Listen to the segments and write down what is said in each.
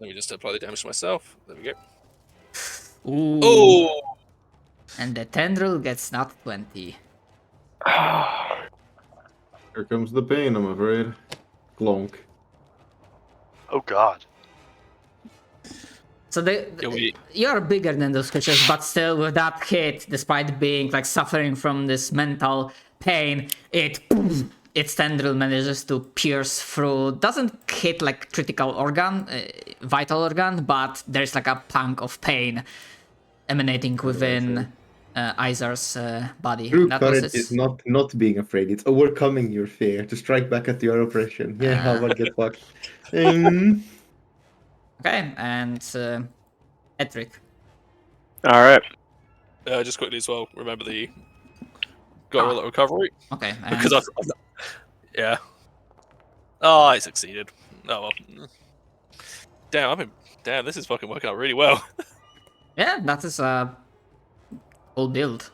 Let me just apply the damage to myself. There we go. Ooh. Oh! And the tendril gets not 20. Here comes the pain, I'm afraid. Glonk. Oh god. So we- you're bigger than those creatures, but still with that hit, despite being like suffering from this mental pain, its tendril manages to pierce through. Doesn't hit like critical organ, vital organ, but there's like a punk of pain emanating within Izar's body. True That was courage its... is not being afraid, it's overcoming your fear to strike back at your oppression. Yeah, how about get fucked? Okay, and Edric. Alright. Just quickly as well, remember got to roll that recovery. Okay, and... Because yeah. Oh, I succeeded. Oh well. Damn, this is fucking working out really well. yeah, that is a full build.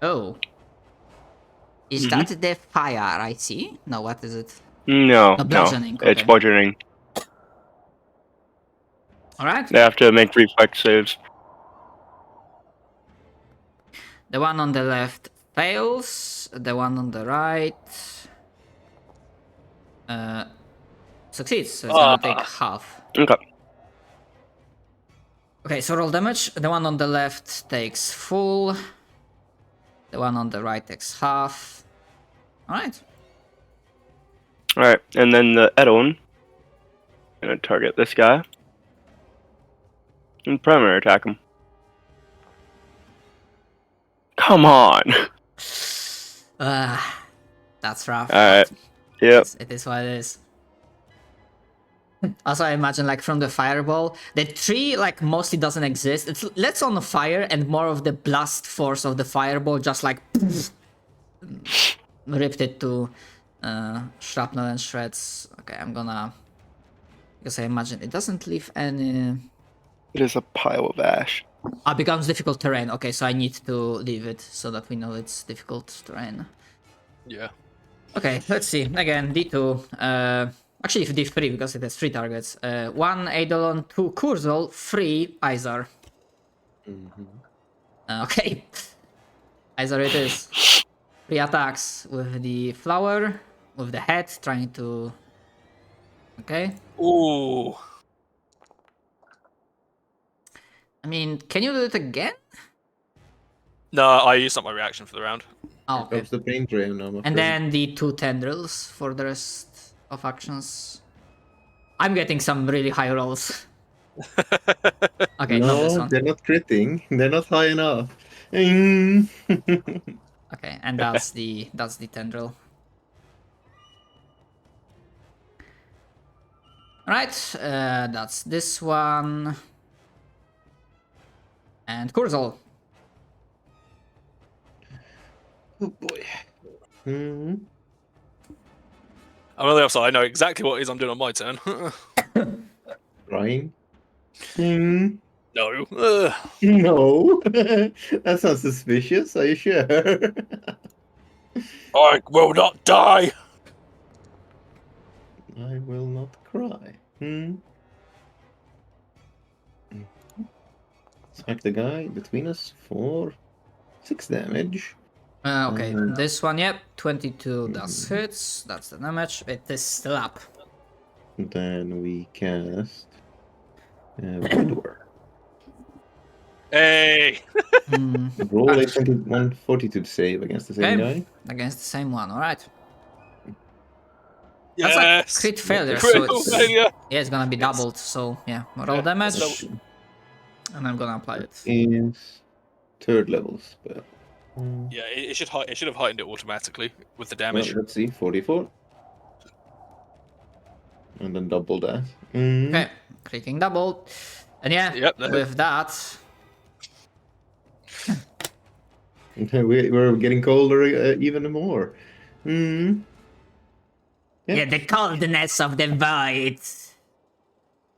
Oh. Is that the fire I see? No, what is it? No, bludgeoning, it's okay. bludgeoning. Alright. They have to make reflex saves. The one on the left fails. The one on the right succeeds. So it's gonna take half. Okay. Okay, so roll damage. The one on the left takes full. The one on the right takes half. Alright. Alright, and then the Edon. Gonna target this guy. And primary attack him. Come on! That's rough. Alright. Yep. It is what it is. Also, I imagine like from the fireball, the tree like mostly doesn't exist. It's less on the fire and more of the blast force of the fireball just like ripped it to shrapnel and shreds. Okay, I'm gonna... Because I imagine it doesn't leave any... It is a pile of ash. Ah, becomes difficult terrain. Okay, so I need to leave it so that we know it's difficult terrain. Yeah. Okay, let's see. Again, D2. Actually, if D3 because it has 3 targets. 1 Eidolon, 2 Kurzol, 3 Izar. Okay. Izar it is. 3 attacks with the flower, with the head, trying to... Okay. Ooh. I mean, can you do it again? No, I used up my reaction for the round. Oh, okay. Comes the pain train, I'm afraid. And then the 2 tendrils for the rest of actions. I'm getting some really high rolls. Okay, not this No, one. they're not critting. They're not high enough. Okay, and that's the tendril. Alright, that's this one. And Kurzol. Oh boy. I'm on the upside. I know exactly what it is I'm doing on my turn. Crying? No. No. That sounds suspicious. Are you sure? I will not die. I will not cry. Smack the guy between us for 6 damage. Okay, this one, yep, 22 does hits. That's the damage. It is still up. Then we cast Widower. Hey. Roll a 142 to save against the same guy. Against the same one, alright. Yes. That's a crit failure, Critical so it's, failure. yeah, it's gonna be doubled. So yeah, roll damage, and I'm gonna apply it. Is 3rd level spell. Yeah, it should have heightened it automatically with the Well, damage. let's see, 44. And then double that. Okay, critting double, and yeah, Yep, with that, We're getting colder even more. yeah, the coldness of the void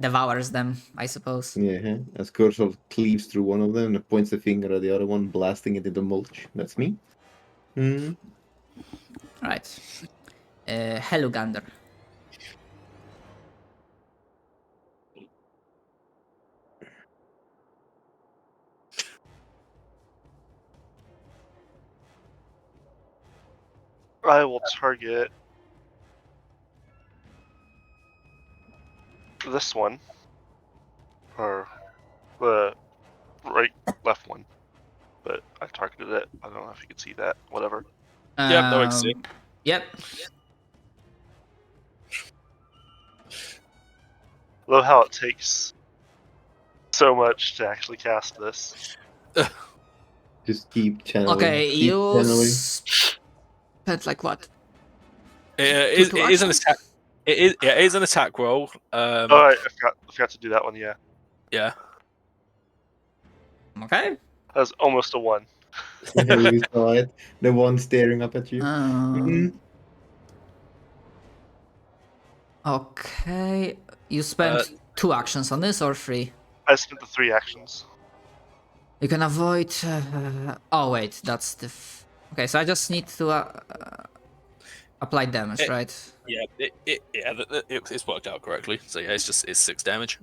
devours them, I suppose. Yeah, as Kurzov cleaves through one of them and points the finger at the other one, blasting it into mulch. That's me. Right. Hello, Gander. I will target this one, or the left one. But I targeted it. I don't know if you can see that. Whatever. Yep, no, I can see. Yep. Love how it takes so much to actually cast this. Just keep channeling. Okay, keep you channeling. spent like what? It Two is an actions? attack. It is an attack roll. Oh, I forgot to do that one. Yeah, Yeah. Okay. that was almost a 1. Yeah, we saw it. The one staring up at you. Um, Okay. You spent 2 actions on this or 3? I spent the 3 actions. You can avoid. Oh wait, that's the. Okay, so I just need to apply damage, right? Yeah, it's worked out correctly. So yeah, it's 6 damage.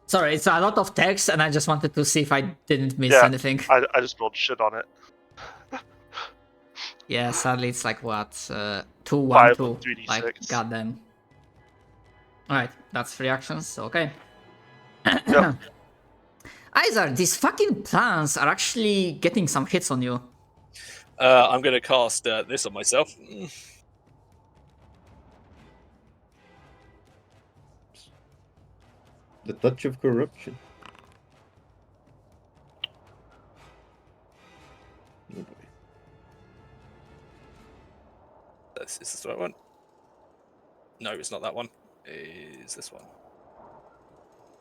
Sorry, it's a lot of text, and I just wanted to see if I didn't miss Yeah. anything. I just rolled shit on it. Yeah, sadly it's like what 2, 1, 5 2. with 3d6. Like goddamn. All right, that's 3 actions. Okay. Yep. Izar, these fucking plants are actually getting some hits on you. I'm gonna cast this on myself. The touch of corruption. Oh boy. Is this the right one? No, it's not that one. Is this one?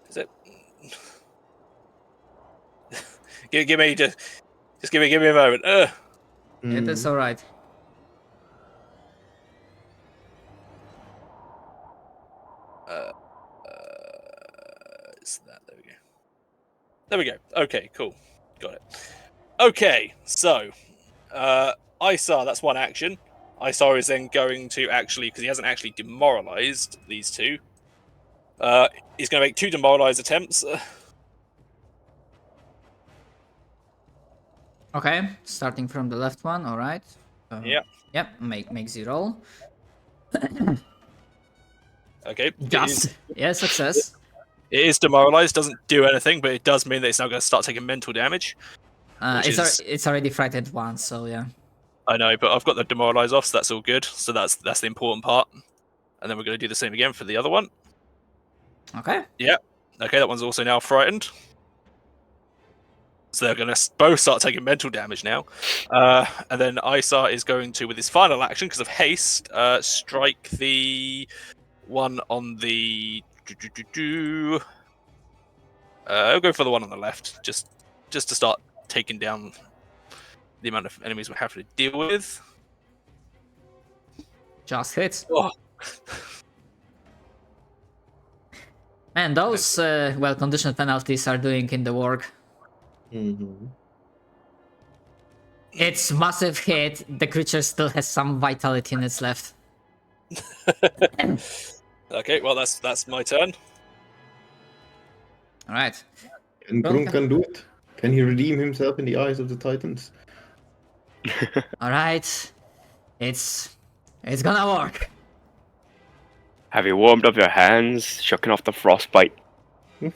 Is it? give me just give me a moment. It is all right. Is that there we go. There we go. Okay, cool. Got it. Okay, so Isar, that's one action. Isar is then going to actually, because he hasn't actually demoralized these two, he's going to make 2 demoralize attempts. Okay, starting from the left one. All right. Yep. Yep. Make 0. Okay. Just success. It is demoralized, doesn't do anything, but it does mean that it's now going to start taking mental damage. It's already frightened once, so yeah. I know, but I've got the demoralize off, so that's all good. So that's the important part. And then we're going to do the same again for the other one. Okay. Yeah. Okay, that one's also now frightened. So they're going to both start taking mental damage now. And then Isar is going to, with his final action, because of haste, strike the one on the... I'll go for the one on the left, just to start taking down the amount of enemies we have to deal with. Just hits. Oh. Man, those well-conditioned penalties are doing in the work. Mm-hmm. It's massive hit. The creature still has some vitality in its left. Okay, well that's my turn. All right. And Okay. Grunk can do it. Can he redeem himself in the eyes of the Titans? All right. It's gonna work. Have you warmed up your hands, shucking off the frostbite? I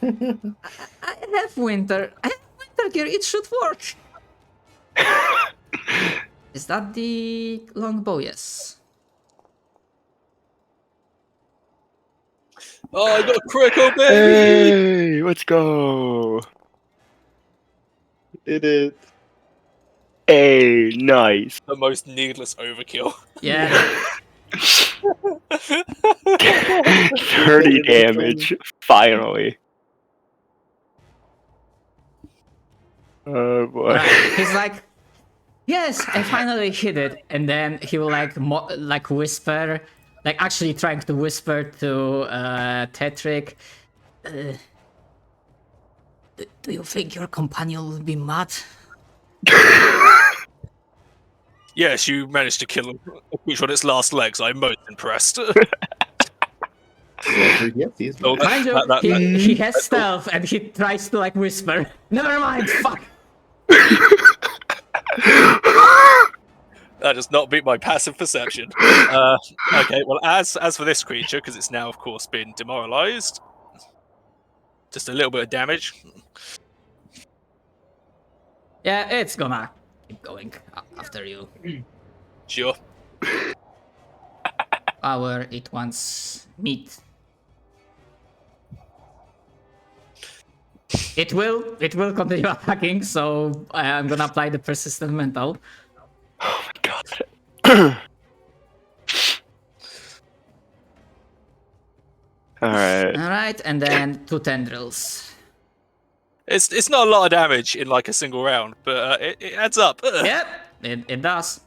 have winter gear. It should work. Is that the longbow? Yes. Oh, I got a critical baby! Hey, let's go! Did it. Hey, nice. The most needless overkill. Yeah. 30 damage, finally. Oh boy. Right. He's like, yes, I finally hit it, and then he will like whisper, like actually trying to whisper to Tetrick. Do you think your companion will be mad? Yes, you managed to kill a creature on its last legs. I'm most impressed. Yes, he is. Oh, Mind you, that- he has stealth and he tries to like whisper. Never mind, fuck. That does not beat my passive perception. Okay, well, as for this creature, because it's now, of course, been demoralized, just a little bit of damage. Yeah, it's gonna keep going after you. Sure. Power it wants meat. It will continue attacking, so I'm gonna apply the persistent mental. Oh my god. Alright. Alright, and then 2 tendrils. It's not a lot of damage in like a single round, but it adds up. Yep, it does.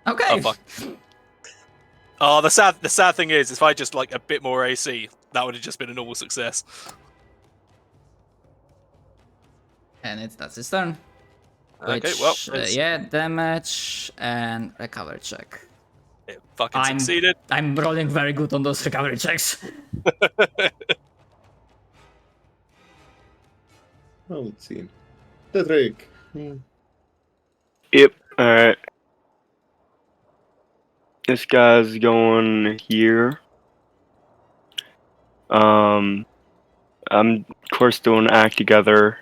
Okay. Oh fuck. Oh, the sad thing is, if I just like a bit more AC, that would have just been a normal success. And that's his turn. Which, Okay, well, yeah, damage and recovery check. it fucking succeeded. I'm rolling very good on those recovery checks. Oh, let's see. The Drake. Yep. Alright. This guy's going here. I'm of course doing act together.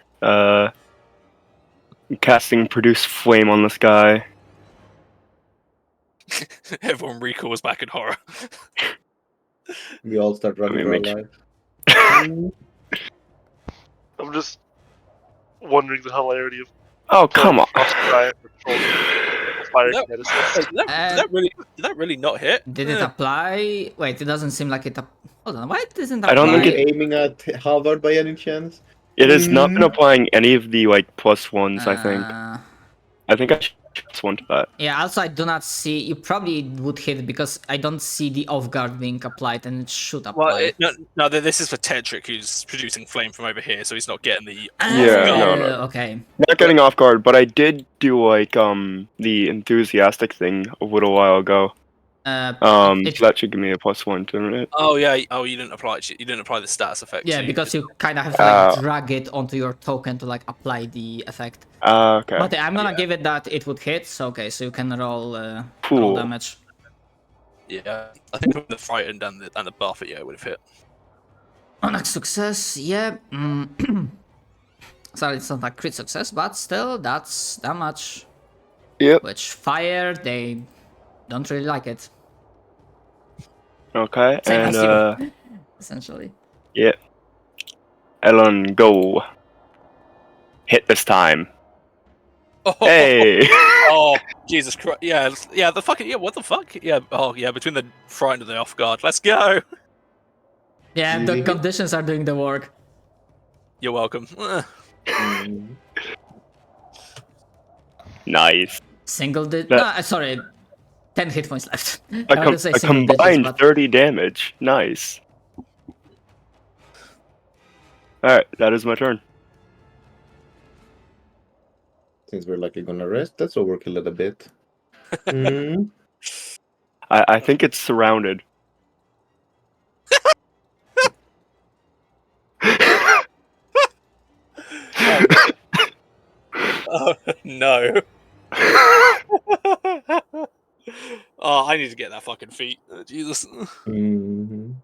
Casting produce flame on this guy. Everyone recoils back in horror. We all start running Let for me our make lives. I'm just wondering the hilarity of Oh come on! Frost Giant controlling fire No. kinesis. Did that really not hit? Did it apply? Wait, it doesn't seem like it. Hold on, why doesn't it apply? I don't Are think you aiming at Harvard by any chance? It has not been applying any of the like +1s. I think. Uh, I think I should +1 to that. Yeah, also I do not see. You probably would hit because I don't see the off guard being applied, and it should apply. Well, no, this is for Tedric, who's producing flame from over here, so he's not getting the. Yeah, no. Okay. Not getting off guard, but I did do like the enthusiastic thing a little while ago. So that should give me a +1 to it. Oh yeah. Oh, you didn't apply. You didn't apply the status effect. Yeah, so because just- you kind of have to like drag it onto your token to like apply the effect. Okay. But I'm gonna give it that it would hit. So okay, so you can roll Cool. roll damage. Yeah, I think with the frightened and the buff, it would have hit. On a success, yeah. Sorry, it's not a crit success, but still, that's that much. Yep. Which fire, they don't really like it. Okay. Same And as you, essentially. yeah. Elon, go. Hit this time. Oh, Hey. oh, Jesus Christ! Yeah, the fucking what the fuck? Yeah, oh yeah, between the frightened and the off guard. Let's go. Yeah, Easy the hit. conditions are doing the work. You're welcome. Nice. Single digit. That- No, sorry. 10 hit points left. A, I wanted to say a single combined digits, but 30 damage. Nice. Alright, that is my turn. Since we're likely gonna rest, let's overkill it a bit. Mm. I think it's surrounded. Oh no. Oh, I need to get that fucking feat. Jesus. Mhm.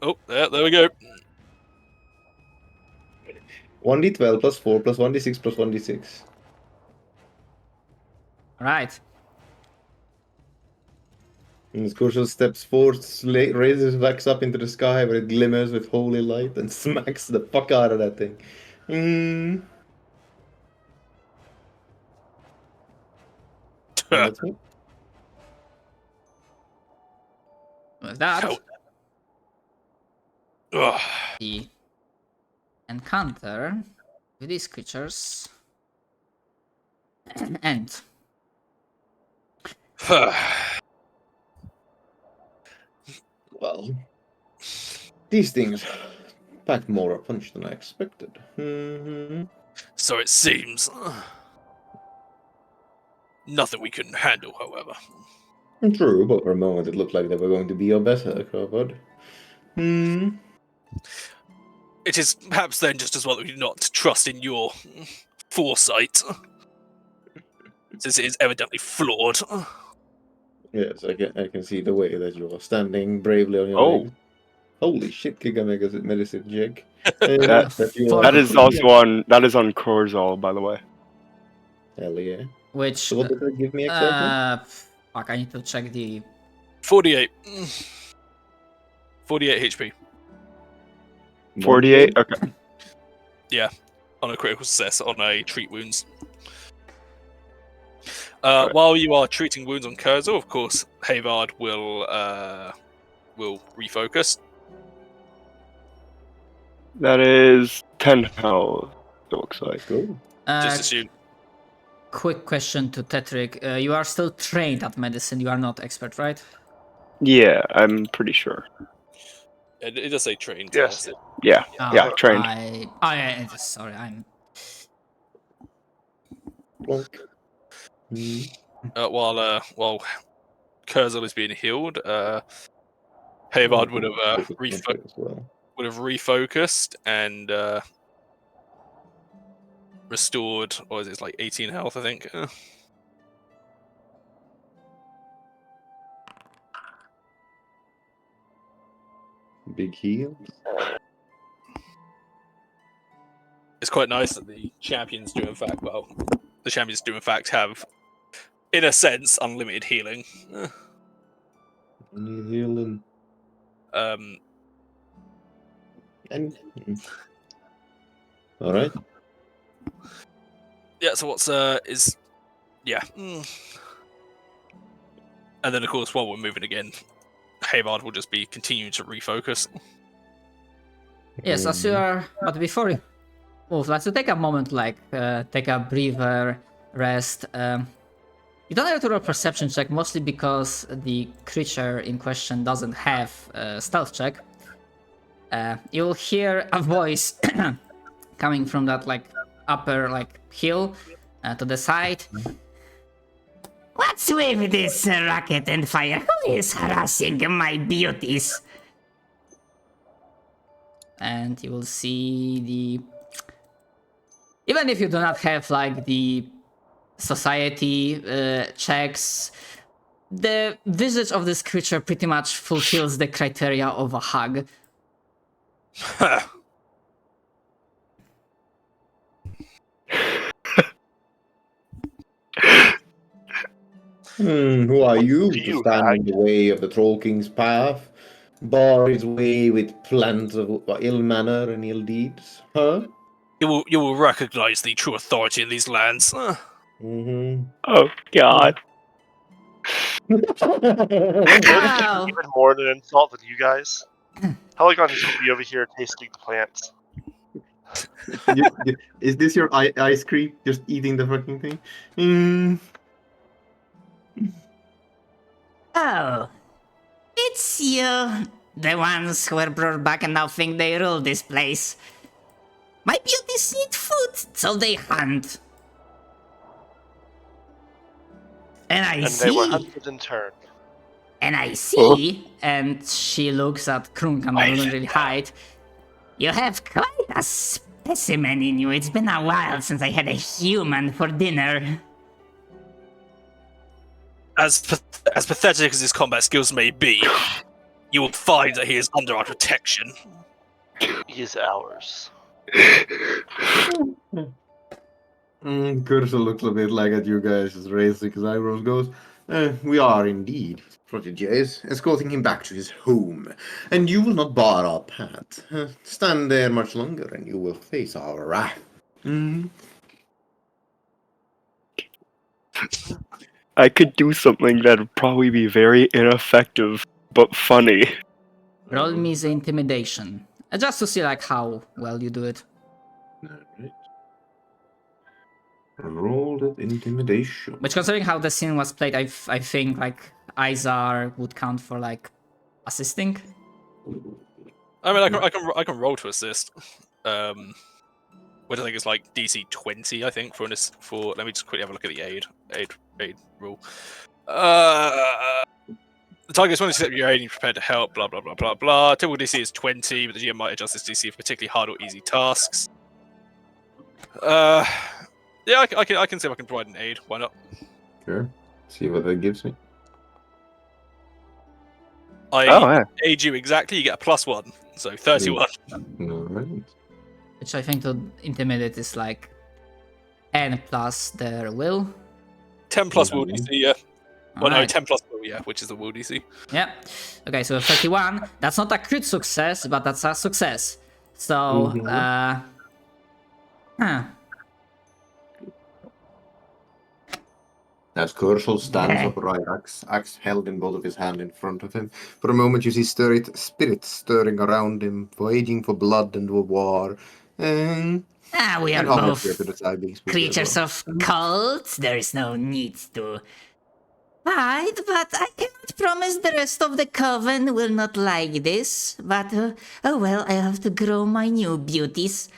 Oh, there we go. 1d12 plus 4 plus 1d6 plus 1d6. right. And Scotia steps forward, raises Vex up into the sky where it glimmers with holy light and smacks the fuck out of that thing. Mm. And that's me. With that, Oh. Ugh. the encounter with these creatures end. Well, These things packed more a punch than I expected. So it seems. Nothing we couldn't handle, however. True, but for a moment it looked like they were going to be your better covered. It is perhaps then just as well that we do not trust in your foresight, since it is evidently flawed. Yes, I can see the way that you are standing bravely on your Oh. legs. Holy shit, Gigamega's medicine check. That is also on. That is on Corzal, by the way. Hell yeah. Which So what does that give me exactly? fuck, I need to check the 48. 48 HP. 48. Okay. Yeah, on a critical success on a treat wounds. While you are treating wounds on Kurzel, of course, Havard will refocus. That is 10 health. It looks like. Cool. Just assume. Quick question to Tetrick. You are still trained at medicine, you are not expert, right? Yeah, I'm pretty sure. It does say trained. Yes. Yeah. Yeah. Trained. Sorry, I'm... Plonk. While Kurzel is being healed, Havard would have refocused and restored, or is it like 18 health? I think. Big heal. It's quite nice that the champions do in fact have, in a sense, unlimited healing. Healing. And all right. Yeah. So what's yeah. And then of course while we're moving again, Havard will just be continuing to refocus. Yes, as you are... But before you move, let's take a moment, like, take a breather, rest. You don't have to roll a perception check, mostly because the creature in question doesn't have a stealth check. You'll hear a voice coming from that, like, upper, like, hill to the side. What's with this rocket and fire? Who is harassing my beauties? And you will see the... Even if you do not have, like, the society checks, the visage of this creature pretty much fulfills the criteria of a hug. Who are you to stand in the way of the Troll King's path? Bar his way with plans of ill manner and ill deeds, huh? You will recognize the true authority in these lands. Oh God. Ow. Even more than an insult than you guys. Heligon just be over here tasting the plants. Is this your ice cream? Just eating the fucking thing? Oh, it's you. The ones who were brought back and now think they rule this place. My beauties need food, so they hunt. And they were hunted in turn. And I see, and she looks at Krunk and doesn't really hide. You have quite a specimen in you. It's been a while since I had a human for dinner. As pathetic as his combat skills may be, you will find that he is under our protection. He is ours. Cursor looks a bit like at you guys as raising his eyebrows goes. We are indeed proteges, escorting him back to his home, and you will not bar our path. Stand there much longer, and you will face our wrath. I could do something that'd probably be very ineffective, but funny. Roll me the intimidation. Just to see like how well you do it. Alright. Roll that intimidation. Which, considering how the scene was played, I think like Izar would count for like assisting. I mean, I can roll to assist. Which I think is like DC 20. I think for let me just quickly have a look at the aid rule. The target is willing to accept your aid and prepared to help. Blah blah blah blah blah. Typical DC is 20, but the GM might adjust this DC for particularly hard or easy tasks. Yeah, I can see if I can provide an aid. Why not? Sure. See what that gives me. I aid you exactly. You get a +1, so 31. Alright. Which I think to intimidate is like 10 plus their will. 10 plus will DC, yeah. Well, no, Alright. 10 plus will, yeah, which is the will DC. Yeah. Okay, so 31. That's not a crit success, but that's a success. So, As Kershal stands upright, axe held in both of his hands in front of him. For a moment you see spirits stirring around him, waging for blood and war. we are and both to the side being spooky as creatures well. of cults. There is no need to fight, but I cannot promise the rest of the coven will not like this. But, oh well, I have to grow my new beauties.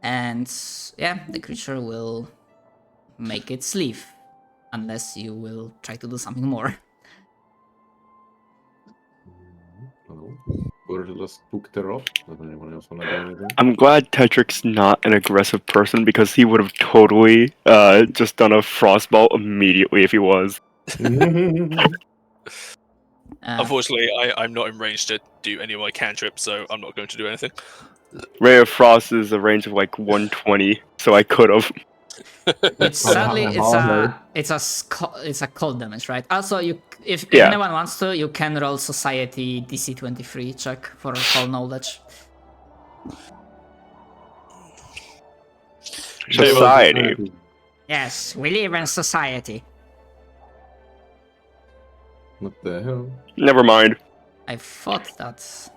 And, yeah, the creature will make its leave. Unless you will try to do something more. Kershal just spooked her off. Does anyone else want to do anything? I'm glad Tetric's not an aggressive person because he would have totally just done a frostball immediately if he was. Unfortunately, I'm not in range to do any of my cantrips, so I'm not going to do anything. Ray of Frost is a range of like 120, so I could have. It's sadly it's a cold damage, right? Also, if anyone wants to, you can roll Society DC 23 check for cold knowledge. Society. Yes, we live in society. What the hell? Never mind. I thought that,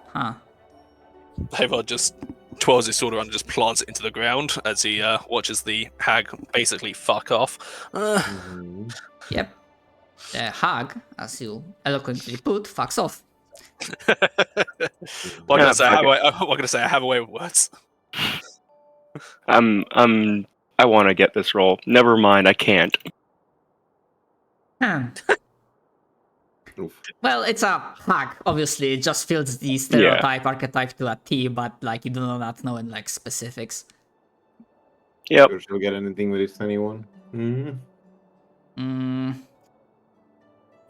Hayvard just twirls his sword around and just plants it into the ground as he watches the hag basically fuck off. Yep. The hag, as you eloquently put, fucks off. What can I say? I have a way with words. I want to get this roll. Never mind, I can't. Well, it's a hag, obviously. It just fills the stereotype archetype to a T, but like you do not know in like specifics. Yep. She'll get anything with his 21. I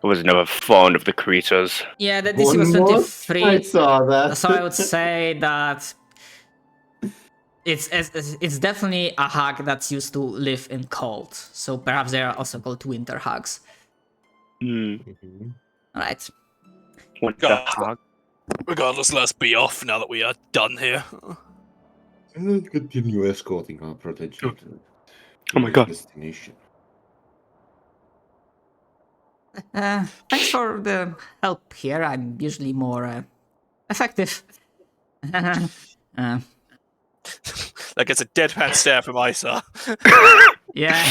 was never fond of the creatures. Yeah, the DC was 23. I saw that. So I would say that it's definitely a hag that's used to live in cold. So perhaps they are also called winter hags. Alright. Regardless, let's be off now that we are done here. And continue escorting our protege to Oh my god. destination. Thanks for the help here. I'm usually more effective. That gets a deadpan stare from Isa. Yeah.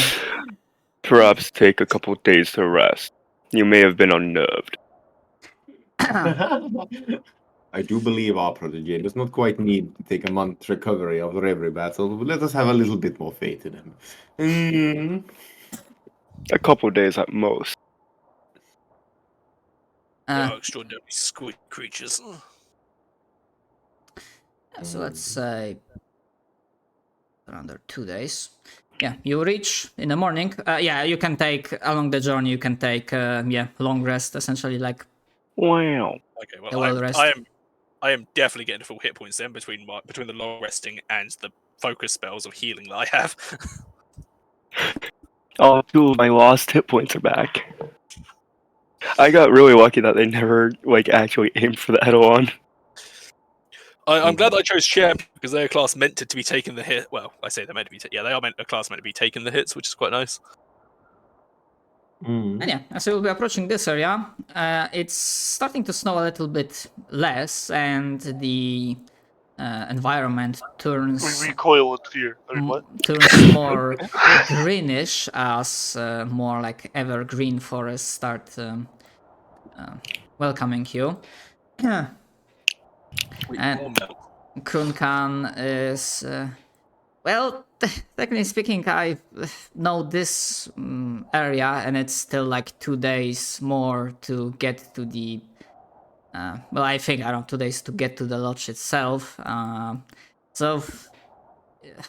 Perhaps take a couple days to rest. You may have been unnerved. I do believe our protege does not quite need to take a month's recovery after every battle, but let us have a little bit more faith in him. A couple days at most. They are extraordinarily squid creatures. So let's say around 2 days. Yeah, you reach in the morning. Yeah, you can take along the journey. You can take long rest, essentially like. Wow. Okay, well, I am definitely getting full hit points then between the long resting and the focus spells of healing that I have. Oh, 2 of my lost hit points are back. I got really lucky that they never actually aimed for the head-on. I'm glad that I chose Shep because they're a class meant to be taking the hit. Well, I say they're meant to be. They are a class meant to be taking the hits, which is quite nice. And yeah, as we'll be approaching this area, it's starting to snow a little bit less, and the environment turns. We recoil in fear. I mean, what? Turns more greenish as more like evergreen forests start welcoming you. And Krunkan is... well, technically speaking, I know this area, and it's still like 2 days more to get to the... well, I think around 2 days to get to the lodge itself. So,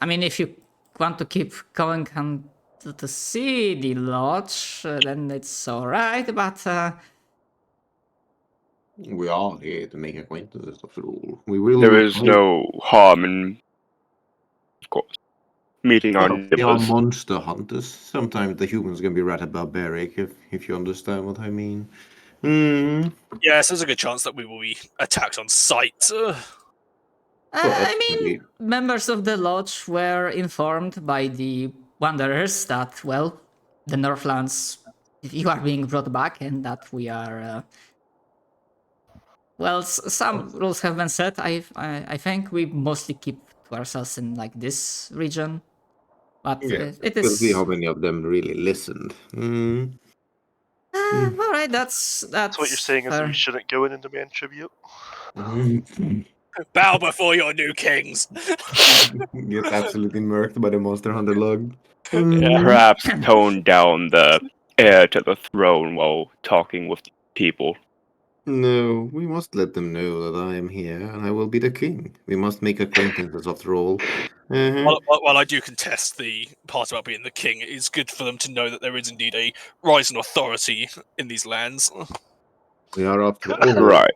I mean, if you want to keep going and to see the lodge, then it's alright, but... we are here to make acquaintances, after all. We will. There is no harm in, of course, meeting our We are neighbors. monster hunters. Sometimes the humans can be rather barbaric, if you understand what I mean. Yes, there's a good chance that we will be attacked on sight. I mean, members of the lodge were informed by the wanderers that, well, the Northlands, you are being brought back, and that we are... well, some rules have been set. I think we mostly keep to ourselves in like this region, but it is. We'll see how many of them really listened. All right, that's So what you're saying is we shouldn't go in and demand tribute? Bow before your new kings. Get absolutely murked by the monster hunter log. Perhaps tone down the heir to the throne while talking with people. No, we must let them know that I am here and I will be the king. We must make acquaintances after all. While I do contest the part about being the king, it is good for them to know that there is indeed a rising authority in these lands. We are after all. Right.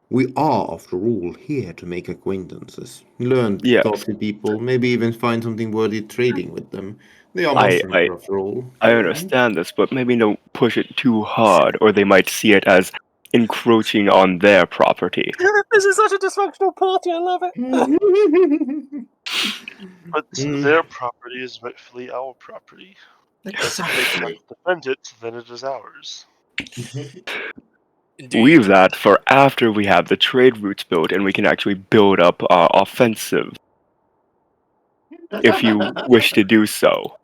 We are, after all, here to make acquaintances. Learn to talk to people, maybe even find something worthy trading with them. They are monsters, after all. I understand this, but maybe don't push it too hard, or they might see it as encroaching on their property. This is such a dysfunctional party, I love it. But their property is rightfully our property. If they can't defend it, then it is ours. Indeed. Leave that for after we have the trade routes built and we can actually build up our offensive. If you wish to do so.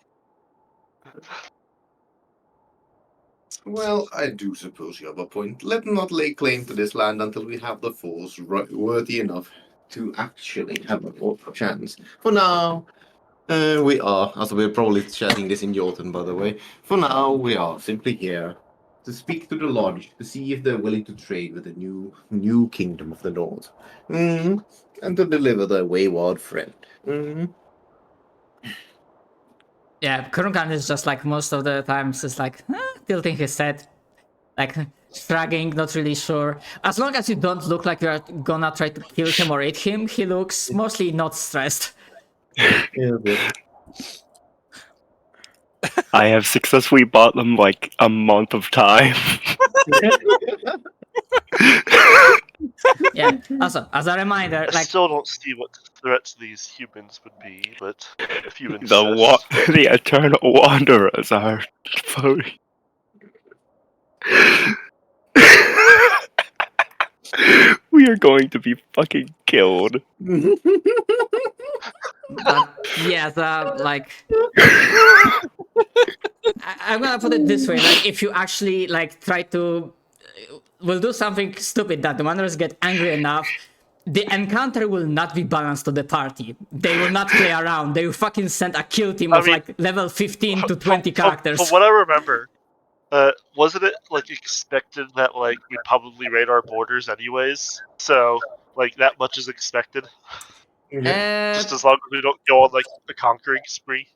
Well, I do suppose you have a point. Let not lay claim to this land until we have the force worthy enough to actually have a chance. For now, we are, as we're probably chatting this in Jotun, by the way. For now, we are simply here to speak to the lodge to see if they're willing to trade with the new kingdom of the north, and to deliver their wayward friend. Yeah, Kurunkan is just like most of the times is like tilting his head, like shrugging, not really sure. As long as you don't look like you're gonna try to kill him or eat him, he looks mostly not stressed. I have successfully bought them like a month of time. Yeah, also, as a reminder, I still don't see what the threats these humans would be, but if you insist... The eternal wanderers are floating. We are going to be fucking killed. But yeah, like I'm gonna put it this way: like if you actually like try to, will do something stupid that the wanderers get angry enough, the encounter will not be balanced to the party. They will not play around. They will fucking send a kill team of like level 15 to 20 characters. From what I remember, wasn't it like expected that like we'd probably raid our borders anyways? So like that much is expected. Just as long as we don't go on like a conquering spree.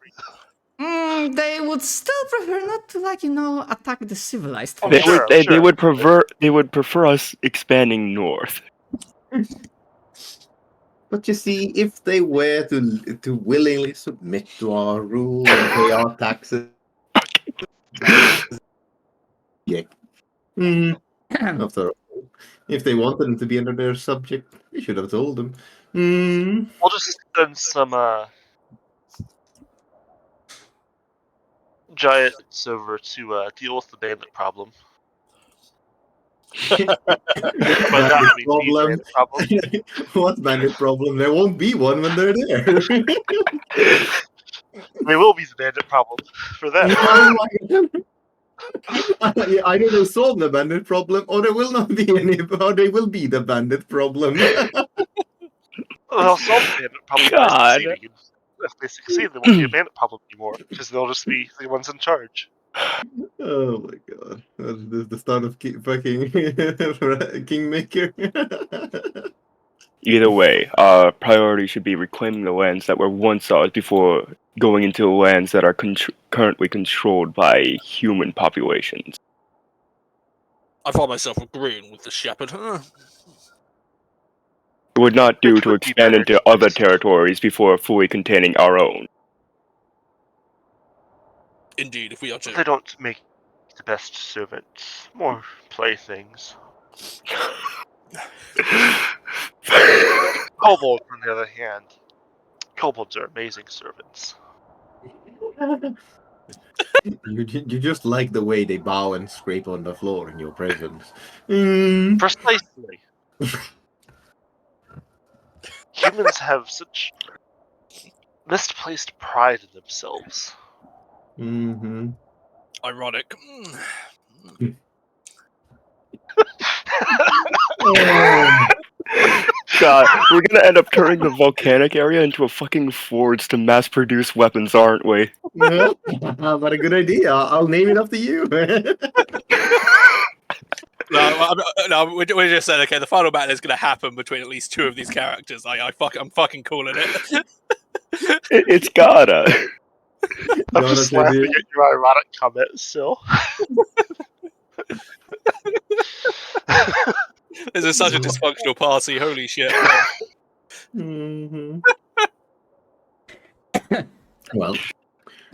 They would still prefer not to, like, attack the civilized. They would prefer us expanding north. But you see, if they were to willingly submit to our rule and pay our taxes, after all, if they wanted them to be under their subject, we should have told them. We'll just send some giants over to deal with the bandit problem. What bandit problem? There won't be one when they're there. They will be the bandit problem for them. Either they'll solve the bandit problem, or there will not be any, or they will be the bandit problem. Well, some bandit probably God. succeeding. If they succeed, there won't be a bandit problem anymore because they'll just be the ones in charge. Oh my god. This is the start of fucking Kingmaker. Either way, priority should be reclaiming the lands that were once ours before going into lands that are currently controlled by human populations. I find myself agreeing with the shepherd. It would not do Which to would be expand better. into other territories before fully containing our own. Indeed, if we are They to. don't make the best servants. More playthings. Kobolds, on the other hand, kobolds are amazing servants. You just like the way they bow and scrape on the floor in your presence. Mm. Precisely. Humans have such misplaced pride in themselves. Mm-hmm. Ironic. God, we're gonna end up turning the volcanic area into a fucking forge to mass produce weapons, aren't we? Well, what a good idea. I'll name it after you. No, we just said, okay, the final battle is going to happen between at least two of these characters. I'm fucking calling it. It's gotta. I'm just laughing at your ironic comment still. This is such a dysfunctional party. Holy shit. Mm-hmm. Well,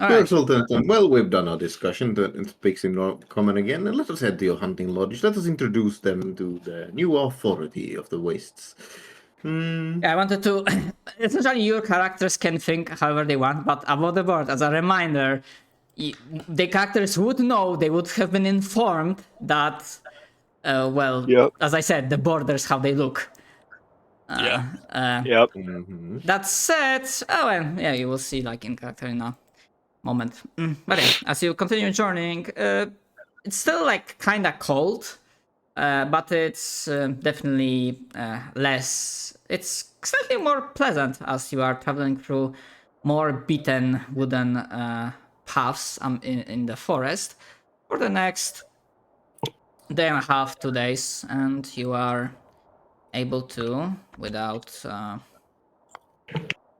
All right. Sultan, well, we've done our discussion. It speaks in common again, and let us head to your hunting lodge. Let us introduce them to the new authority of the wastes. Yeah, I wanted to. Essentially, your characters can think however they want, but above the board, as a reminder, the characters would know, they would have been informed that, Yep. as I said, the borders, how they look. Yeah. Yep. Mm-hmm. That said, yeah, you will see like in character in a moment. But yeah, as you continue journeying, it's still like kind of cold, but it's definitely less. It's slightly more pleasant as you are traveling through more beaten wooden paths in the forest for the next day and a half, 2 days, and you are able to, without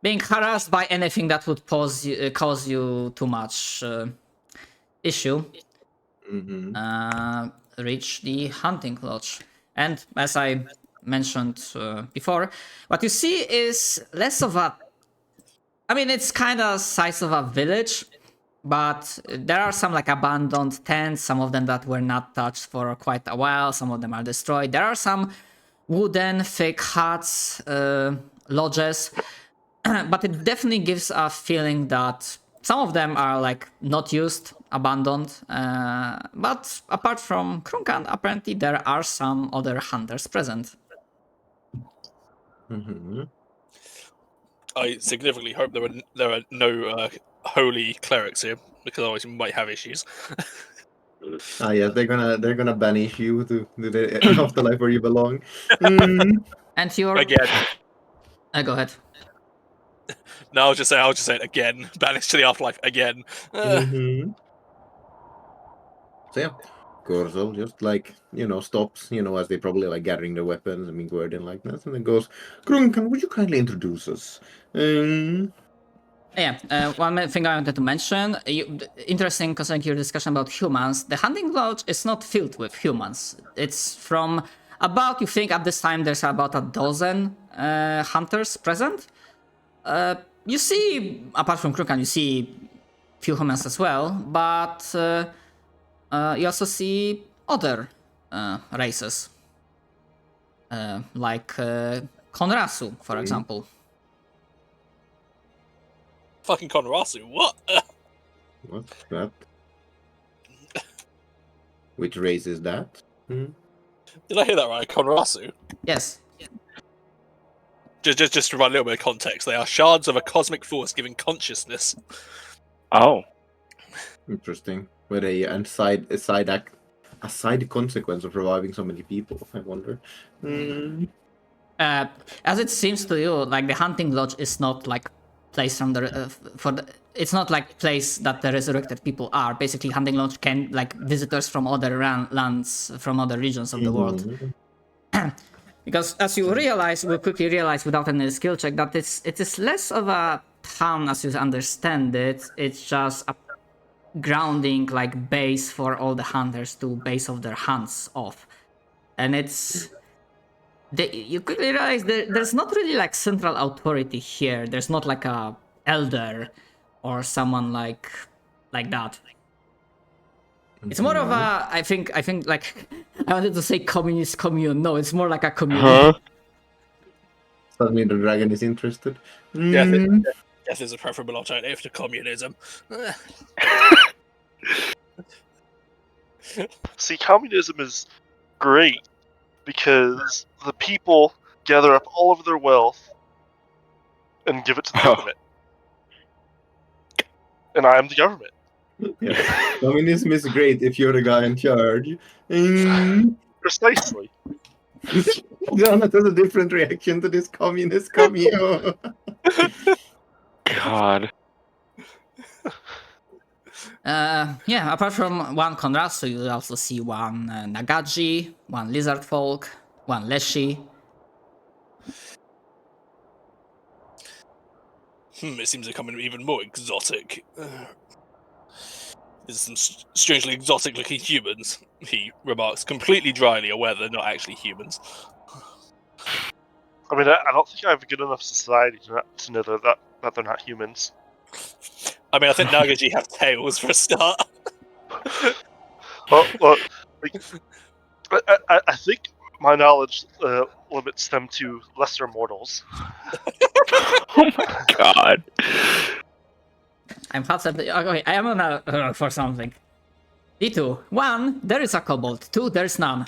being harassed by anything that would cause you too much issue, Mm-hmm. reach the hunting lodge. And as I mentioned before, what you see is less of a... I mean, it's kind of size of a village, but there are some like abandoned tents, some of them that were not touched for quite a while, some of them are destroyed. There are some wooden thick huts, lodges, but it definitely gives a feeling that some of them are like not used, abandoned, but apart from Krunkan, apparently there are some other hunters present. Mm-hmm. I significantly hope there are no holy clerics here, because otherwise we might have issues. Ah, yeah, they're gonna banish you to the afterlife where you belong. Mm. And you're... Again. Go ahead. No, I'll just say it again. Banished to the afterlife again. Mm-hmm. So yeah, Corso just like stops, as they probably like gathering their weapons and being guarding like that, and then goes, Grunkan, would you kindly introduce us? Yeah, one thing I wanted to mention, interesting concerning your discussion about humans, the hunting lodge is not filled with humans. It's from about, you think at this time there's about a dozen hunters present. You see, apart from Krukan, you see few humans as well, but you also see other races, like Konrasu, for example. Fucking Konrasu, what? What's that? Which race is that? Did I hear that right? Konrasu? Yes. Just to provide a little bit of context, they are shards of a cosmic force giving consciousness. Oh. Interesting. With a side consequence of reviving so many people, I wonder. As it seems to you, like the hunting lodge is not like place from the it's not like place that the resurrected people are. Basically, hunting lodge can like visitors from other lands, from other regions of the world. Because as you realize, we quickly realize without any skill check that it is less of a town as you understand it. It's just a grounding like base for all the hunters to base off their hunts off, and you quickly realize there's not really like central authority here. There's not like a elder or someone like that. It's more of a I think like I wanted to say communist commune. No, it's more like a commune. Huh? Does that mean the dragon is interested? Death is a preferable alternative to communism. See, communism is great because the people gather up all of their wealth and give it to the government. And I am the government. Yeah. Communism is great if you're the guy in charge. Precisely. Jonathan has a different reaction to this communist commune. God. Yeah, apart from one Konrasu, you also see one Nagaji, one Lizard Folk, one Leshy. It seems they're becoming even more exotic. There's some strangely exotic-looking humans, he remarks, completely dryly, aware they're not actually humans. I mean, I don't think I have a good enough society to know that they're not humans. I mean, I think Nagaji have tails for a start. Well, like, I think my knowledge limits them to lesser mortals. Oh my god. I'm hot at the. Okay, I am on a for something. D2. 1, there is a kobold. 2, there's none.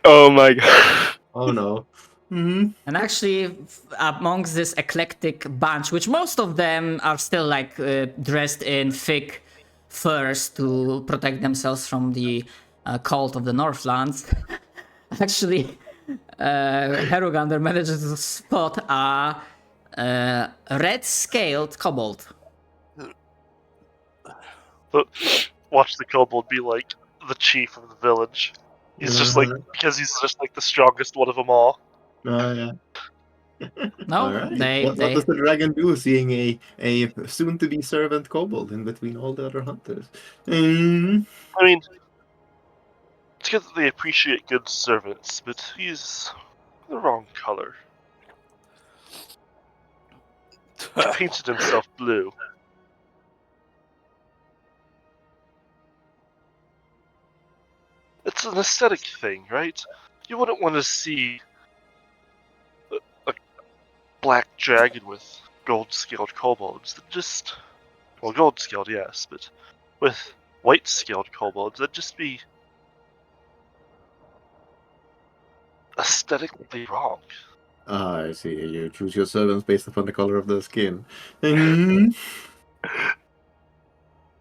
Oh my god. Oh no. And actually, amongst this eclectic bunch, which most of them are still like dressed in thick furs to protect themselves from the cold of the Northlands, actually, Herugander manages to spot a red-scaled kobold. But watch the kobold be like the chief of the village. He's just like, because he's just like the strongest one of them all. Yeah. No, All right. What does the dragon do, seeing a soon-to-be servant kobold in between all the other hunters? I mean, it's good that they appreciate good servants, but he's the wrong color. He painted himself blue. It's an aesthetic thing, right? You wouldn't want to see a black dragon with gold-scaled kobolds that just... Well, gold-scaled, yes, but with white-scaled kobolds, that'd just be aesthetically wrong. Ah, I see. You choose your servants based upon the color of their skin.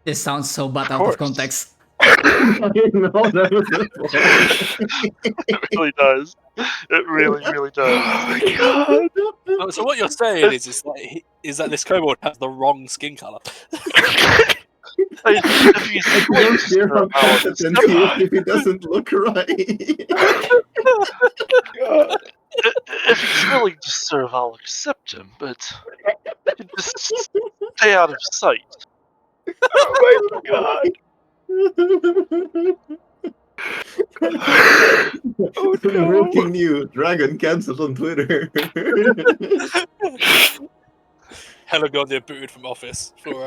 This sounds so bad Of out of course. context. It really does. It really, really does. Oh my god. Oh, so what you're saying is that this kobold has the wrong skin color. I mean, if he's I don't care how competent he is if he doesn't look right. God. if he's willing to serve, I'll accept him, but just stay out of sight. Oh my god. Oh no. Breaking news: Dragon cancelled on Twitter. Helagondia booted from office for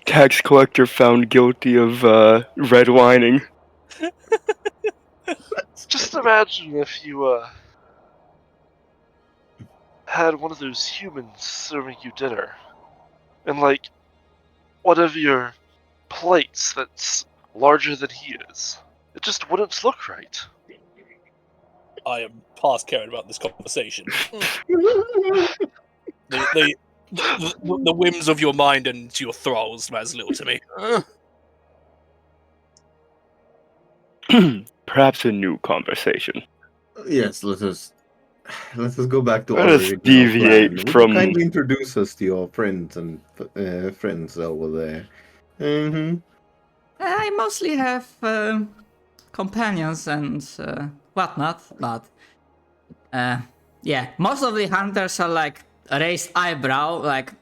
Tax collector found guilty of redwining. Just imagine if you had one of those humans serving you dinner, and like one of your plates that's larger than he is. It just wouldn't look right. I am past caring about this conversation. The whims of your mind and your thralls matters little to me. Perhaps a new conversation. Yes, let us go back to Let our us original deviate plan. Would from- you kindly introduce us to your friends and friends over there? Mm-hmm. I mostly have companions and whatnot, but yeah, most of the hunters are like raised eyebrow, like,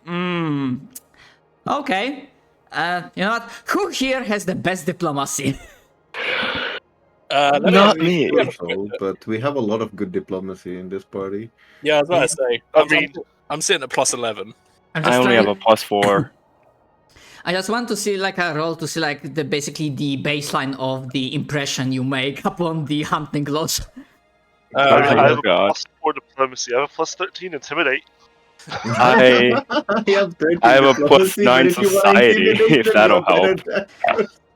okay. You know what? Who here has the best diplomacy? Not me. But we have a lot of good diplomacy in this party. Yeah, I was about to say. I mean- I'm sitting at plus 11. I only have a +4. I just want to see like a roll to see like the basically the baseline of the impression you make upon the hunting lodge. I Oh have a God. +4 diplomacy. I have a +13 intimidate. I have 13 I have a diplomacy, but +9 if you want society, intimidation, if that'll you're help. better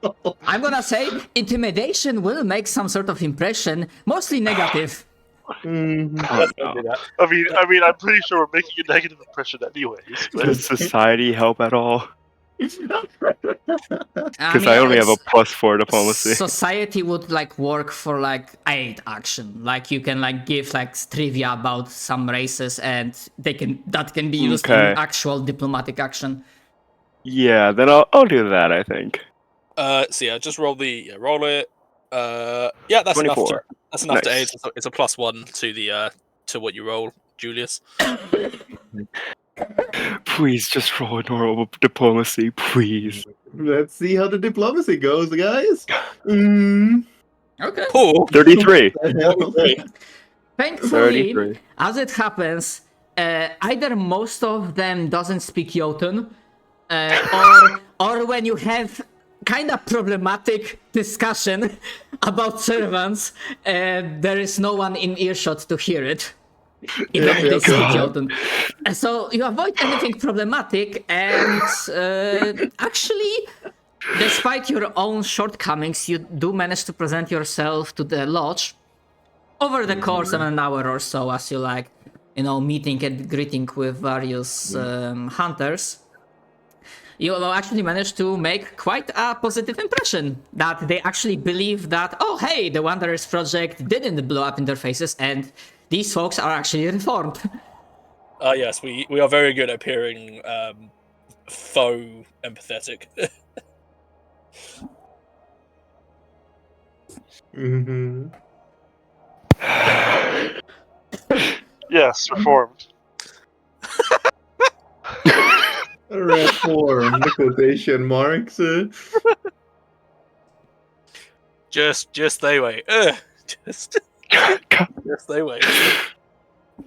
than- I'm gonna say intimidation will make some sort of impression, mostly negative. Mhm. Oh, Let's no. not do that. I mean, I'm pretty sure we're making a negative impression anyways. But Does society help at all? Because I mean, only have a it's- +4 diplomacy. Society would like work for like aid action. Like you can like give like trivia about some races, and that can be used in Okay. actual diplomatic action. Yeah, then I'll do that. I think. So yeah, just roll it. Yeah, that's enough. 24. That's enough to aid. Nice. It's a +1 to the to what you roll, Julius. Please just roll a normal diplomacy, please. Let's see how the diplomacy goes, guys. Mm. Okay. Oh, 33. Thankfully, 33. as it happens, either most of them doesn't speak Jotun, or when you have kind of problematic discussion about servants, there is no one in earshot to hear it. Even if they speak Jotun. So you avoid anything problematic, and actually, despite your own shortcomings, you do manage to present yourself to the lodge over the course of an hour or so, as you like, meeting and greeting with various hunters. You will actually manage to make quite a positive impression that they actually believe that, oh hey, the Wanderers project didn't blow up in their faces, and these folks are actually reformed. Yes, we are very good at appearing faux empathetic. Mm-hmm. yes, reformed. Reform, the quotation marks. Just they wait. Just they wait.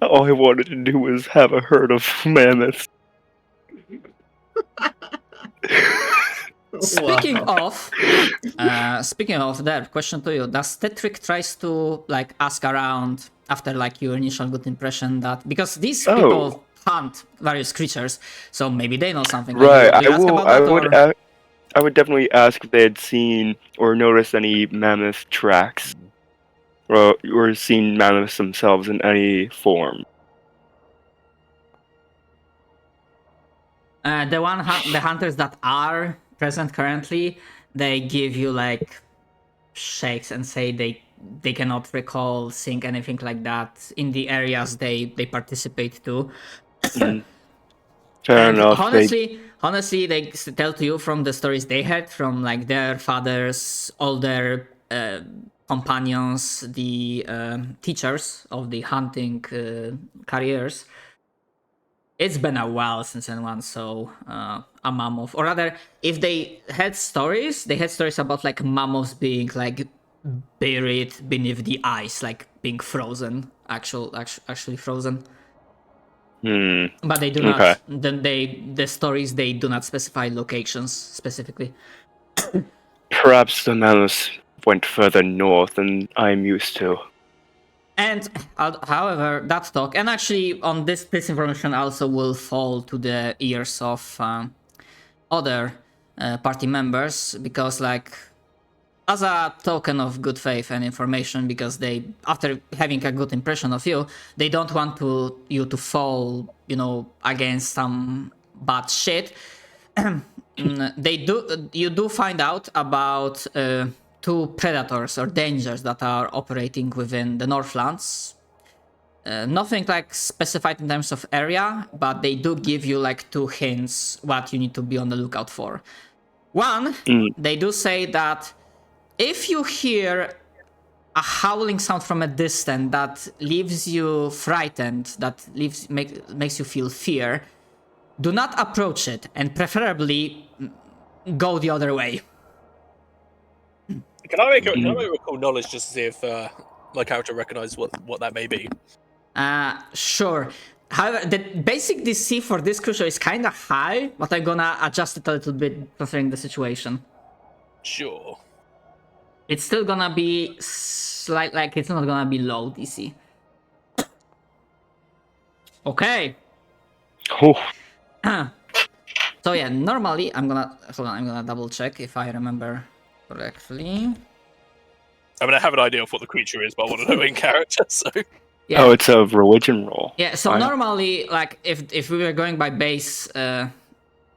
All I wanted to do was have a herd of mammoths. Speaking Wow. of that, question to you: does Tetrick tries to like ask around after like your initial good impression that because these people hunt various creatures, so maybe they know something. Right. Do you ask about that, I would definitely ask if they had seen or noticed any mammoth tracks, or seen mammoths themselves in any form. The hunters that are present currently, they give you like shakes and say they cannot recall seeing anything like that in the areas they participate to. Fair And enough. honestly, they tell to you from the stories they had from like their fathers, all their companions, the teachers of the hunting careers. It's been a while since anyone saw a mammoth, or rather, if they had stories about like mammoths being like buried beneath the ice, like being frozen, actually frozen. But they do not. Okay. Then the stories they do not specify locations specifically. Perhaps the mammoths went further north than I'm used to. And however, that talk, and actually on this information also will fall to the ears of other party members, because like as a token of good faith and information, because they, after having a good impression of you, they don't want you to fall, against some bad shit. You do find out about two predators or dangers that are operating within the Northlands. Nothing like specified in terms of area, but they do give you like two hints what you need to be on the lookout for. One, they do say that if you hear a howling sound from a distance that leaves you frightened, that makes you feel fear, do not approach it, and preferably go the other way. Can I make a cool knowledge just to see if like how to recognize what that may be? Sure. However, the basic DC for this creature is kind of high, but I'm gonna adjust it a little bit considering the situation. Sure. It's still gonna be like it's not gonna be low DC. Okay. Oh, So yeah, normally I'm gonna double check if I remember correctly. I mean, I have an idea of what the creature is, but I want to know in character. So Yeah. oh, it's a religion roll. Yeah, so Fine. normally, like, if we were going by base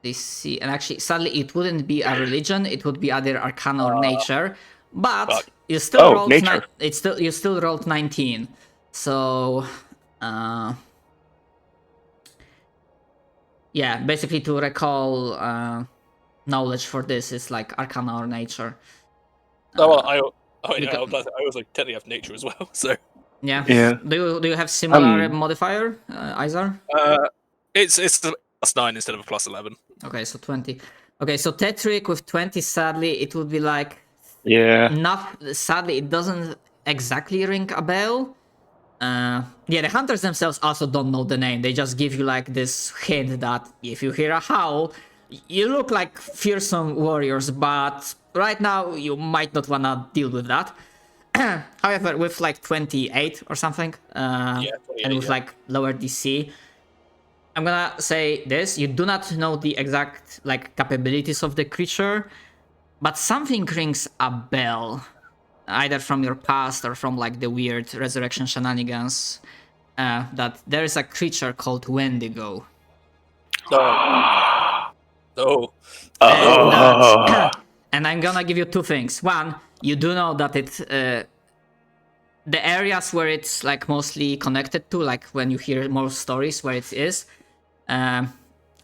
DC, and actually, sadly, it wouldn't be a religion, it would be either Arcana or Nature, but fuck. you still rolled Nature. you still rolled 19, so yeah, basically to recall knowledge for this is like Arcana or Nature. I was like technically have nature as well. So Yeah. Yeah. Do you have similar modifier, Izar? it's a +9 instead of a +11. Okay, so 20. Okay, so Tetrick with 20, sadly, it would be like... Yeah. Sadly, it doesn't exactly ring a bell. Yeah, the hunters themselves also don't know the name. They just give you like this hint that if you hear a howl, you look like fearsome warriors, but right now you might not wanna deal with that. However, with like 28 or something, and with like lower DC, I'm gonna say this: you do not know the exact like capabilities of the creature, but something rings a bell, either from your past or from like the weird resurrection shenanigans. That there is a creature called Wendigo. Oh. And I'm gonna give you two things. One, you do know that it, the areas where it's like mostly connected to, like when you hear more stories where it is,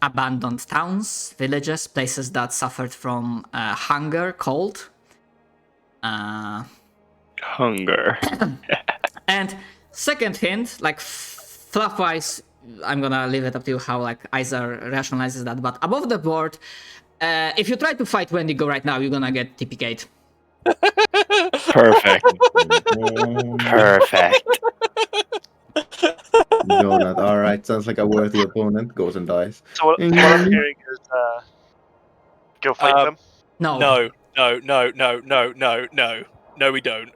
abandoned towns, villages, places that suffered from hunger, cold. Hunger. And second hint, like fluff-wise, I'm gonna leave it up to you how like Izar rationalizes that. But above the board, if you try to fight Wendigo right now, you're gonna get TPK'd. Perfect. Perfect. Donut. All right, sounds like a worthy opponent. Goes and dies. So what I'm hearing is go fight them. No. No, we don't.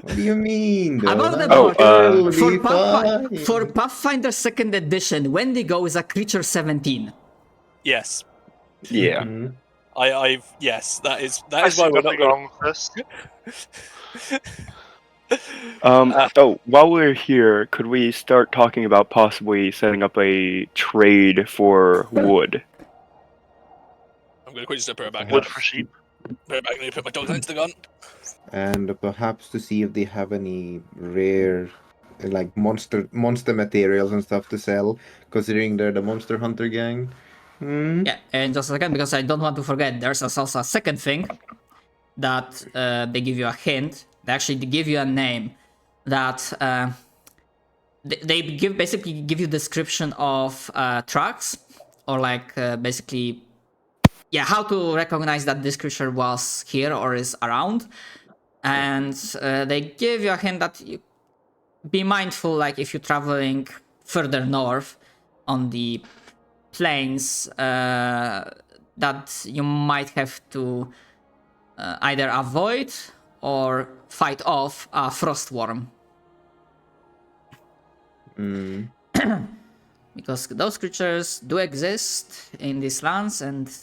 What do you mean? Above the Donut? board, It'll be for fine. Pathfinder 2nd Edition, Wendigo is a creature 17. Yes. Yeah. Mhm. Yes, that is I why see we're not nothing going. wrong with this. While we're here, could we start talking about possibly setting up a trade for wood? I'm going to quickly just put it back. Wood for sheep. Put it back and put my dogs into the gun. And perhaps to see if they have any rare, like monster materials and stuff to sell, considering they're the monster hunter gang. Hmm? Yeah, and just a second, because I don't want to forget, there's also a second thing that they give you a hint. They actually give you a name that they basically give you description of tracks, or like basically, yeah, how to recognize that this creature was here or is around. And they give you a hint that you be mindful, like if you're traveling further north on the plains, that you might have to either avoid or fight off a frostworm. Because those creatures do exist in these lands, and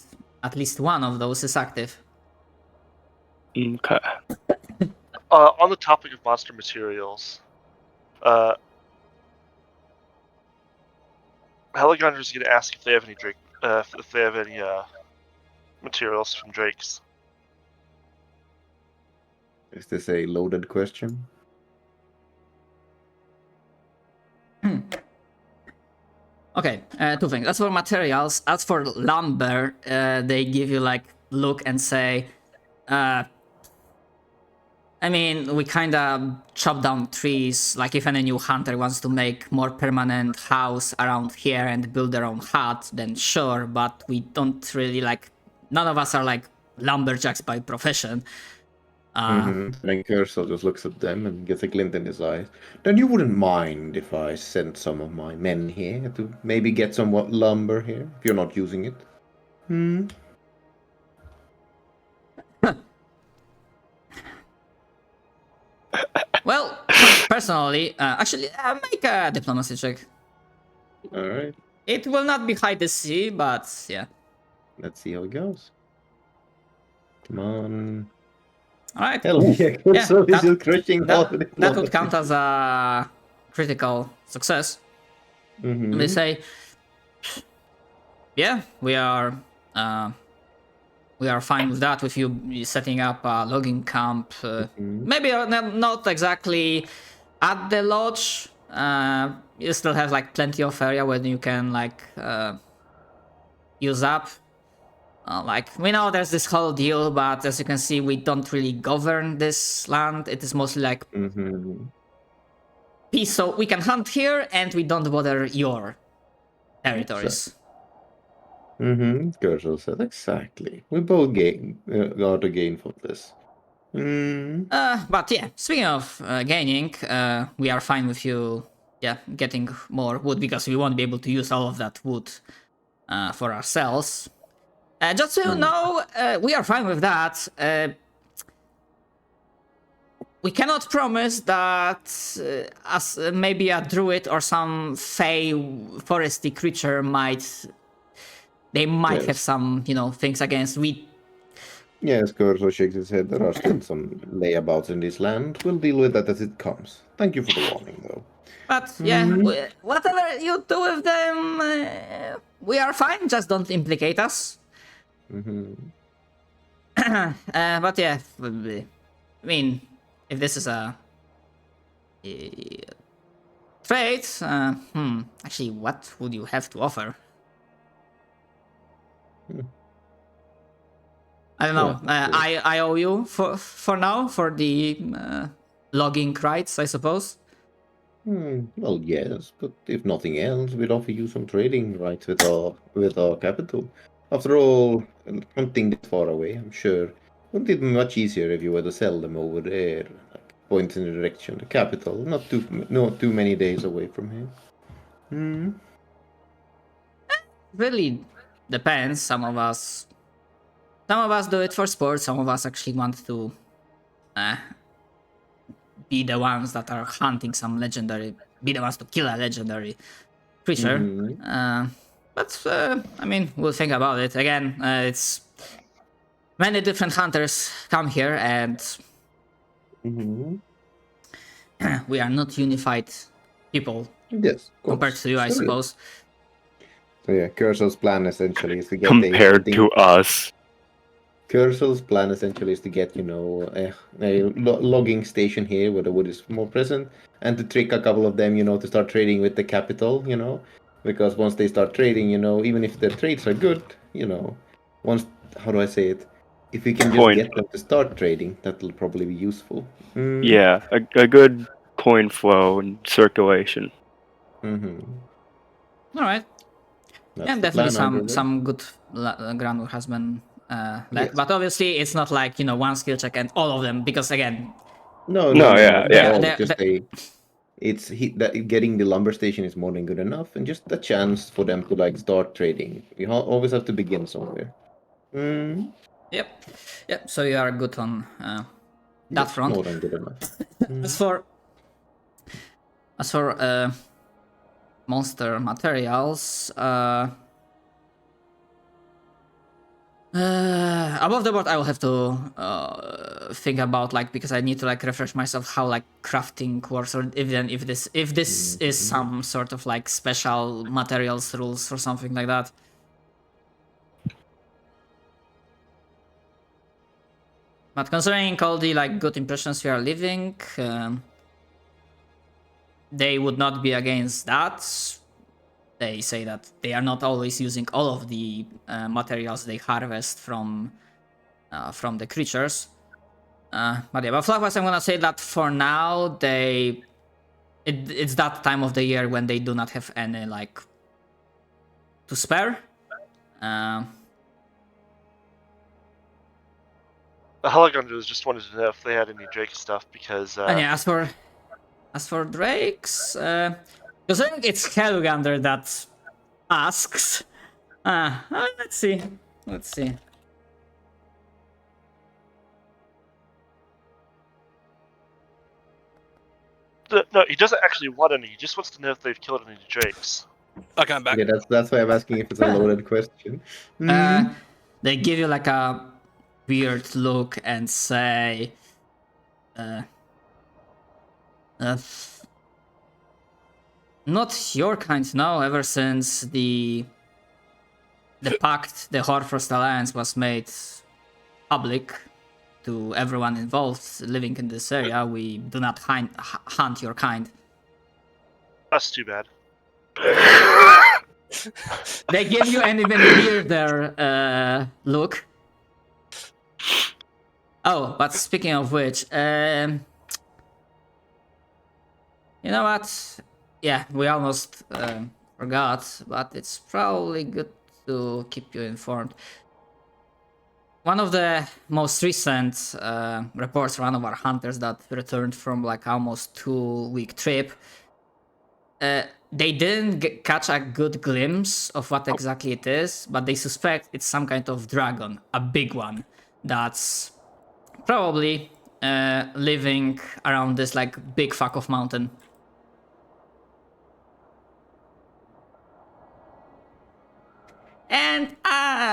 at least one of those is active. Okay. On the topic of monster materials, Heligonder's going to ask if they have any Drake, if they have any materials from Drakes. Is this a loaded question? Okay, two things. As for materials, as for lumber, they give you like look and say, I mean, we kind of chop down trees. Like if any new hunter wants to make more permanent house around here and build their own hut, then sure. But we don't really like. None of us are like lumberjacks by profession. And then Kersel just looks at them and gets a glint in his eyes. Then you wouldn't mind if I sent some of my men here to maybe get some lumber here, if you're not using it? Well, personally, actually, make a diplomacy check. Alright, It will not be high to see, but yeah. let's see how it goes. Come on. Alright. Hell yeah, Kersel is just crushing all the That would count as a critical success. They say, yeah, we are fine with that, with you setting up a logging camp. Maybe not exactly at the lodge. You still have like plenty of area where you can like use up. Like we know there's this whole deal, but as you can see, we don't really govern this land. It is mostly like peace, so we can hunt here and we don't bother your territories. Kersel said, exactly. We both got to gain from this. But yeah, speaking of gaining, we are fine with you, getting more wood because we won't be able to use all of that wood for ourselves. Just so you know, we are fine with that. We cannot promise that as maybe a druid or some fey foresty creature might have some, things against. Yes, Kersel shakes his head. There are still some layabouts in this land. We'll deal with that as it comes. Thank you for the warning, though. But yeah, whatever you do with them, we are fine. Just don't implicate us. But yeah, I mean, if this is a trade, actually, what would you have to offer? I don't know. I owe you for now for the logging rights, I suppose. Well, yes, but if nothing else, we'd offer you some trading rights with our capital. After all, hunting this far away, I'm sure wouldn't it be much easier if you were to sell them over there, like point in the direction the capital, not too many days away from here. Really depends. Some of us do it for sport. Some of us actually want to be the ones that are hunting some legendary, be the ones to kill a legendary creature. But I mean, we'll think about it. Again, it's many different hunters come here, and we are not unified people. Yes, compared to you, I suppose. So yeah, Kersel's plan essentially is to get Compared to us. Kersel's plan essentially is to get, a logging station here where the wood is more present, and to trick a couple of them, to start trading with the capital, because once they start trading, even if their trades are good, once, how do I say it? If we can just get them to start trading, that'll probably be useful. Yeah, a good coin flow and circulation. All right. And definitely some good groundwork has been left. Yes. But obviously it's not like, one skill check and all of them, because again... Getting the lumber station is more than good enough, and just a chance for them to start trading. You always have to begin somewhere. Yep. So you are good on that front. More than good enough. As for monster materials, above the board, I will have to think about because I need to refresh myself how crafting works, or if this is some sort of special materials rules or something like that. But considering all the like good impressions we are leaving, they would not be against that. They say that they are not always using all of the materials they harvest from the creatures. But yeah, but Fluffass, I'm gonna say that for now it's that time of the year when they do not have any like to spare. The Heligunders just wanted to know if they had any Drake stuff because. And yeah, as for Drakes, because I think it's Helgander that asks. Let's see. No, he doesn't actually want any. He just wants to know if they've killed any Drakes. Okay, I'm back. Yeah, that's why I'm asking if it's a loaded question. They give you like a weird look and say, not your kind, no. Ever since the pact, the Horfrost Alliance was made public to everyone involved living in this area, we do not hunt your kind. That's too bad. They give you an even weirder look. Oh, but speaking of which, you know what? Yeah, we almost forgot, but it's probably good to keep you informed. One of the most recent reports from one of our hunters that returned from like almost 2-week trip, they didn't catch a good glimpse of what exactly it is, but they suspect it's some kind of dragon, a big one, that's probably living around this like big fuck of mountain. And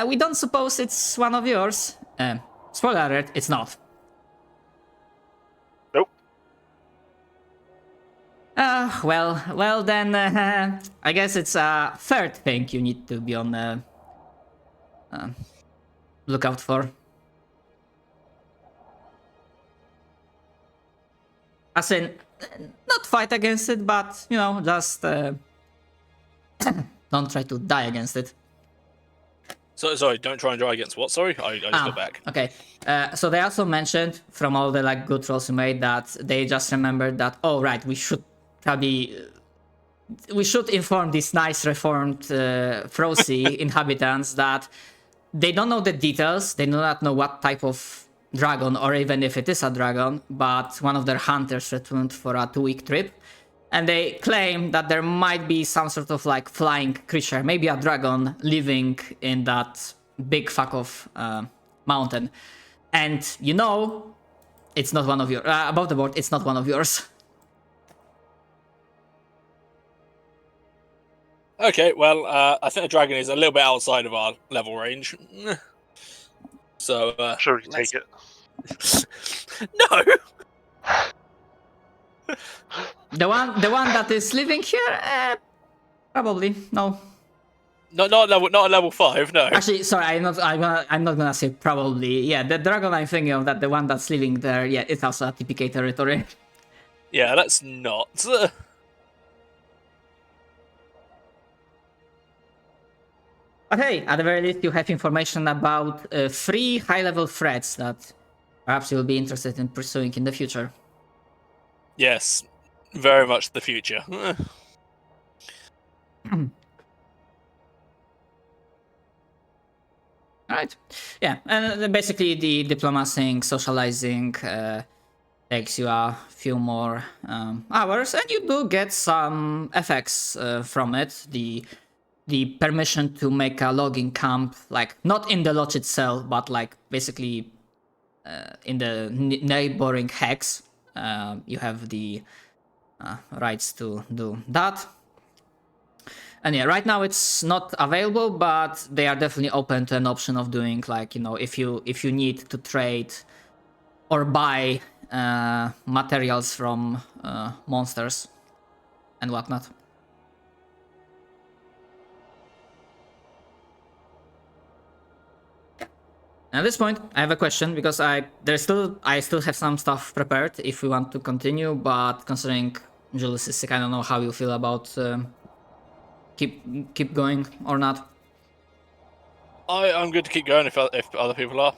we don't suppose it's one of yours. Spoiler alert, it's not. Nope. Well then, I guess it's a third thing you need to be on the lookout for. As in, not fight against it, but, you know, just don't try to die against it. So sorry, don't try and draw against what? Sorry, I just got back. Okay. So they also mentioned from all the like good rolls we made that they just remembered that, oh right, we should inform these nice reformed Frozy inhabitants that they don't know the details, they do not know what type of dragon or even if it is a dragon, but one of their hunters returned for a 2-week trip. And they claim that there might be some sort of like flying creature, maybe a dragon, living in that big fuck of mountain. And you know, it's not one of yours. Above the board, it's not one of yours. Okay, well, I think the dragon is a little bit outside of our level range. So, Sure, we can take it. No! The one that is living here, probably no. Not at level 5, no. Actually, sorry, I'm not gonna say probably. Yeah, the dragon I'm thinking of, that the one that's living there, yeah, it's also a TPK territory. Yeah, that's not. But hey, at the very least, you have information about 3 high-level threats that perhaps you'll be interested in pursuing in the future. Yes, very much the future. Alright. Yeah, and basically the diplomacy, socializing takes you a few more hours, and you do get some effects from it. The permission to make a logging camp, like not in the lodge itself, but like basically in the neighboring hex. You have the rights to do that. And yeah, right now it's not available, but they are definitely open to an option of doing like, you know, if you need to trade or buy materials from monsters and whatnot. At this point, I have a question because I still have some stuff prepared if we want to continue, but considering Julius is sick, I don't know how you feel about keep going or not. I'm good to keep going if other people are.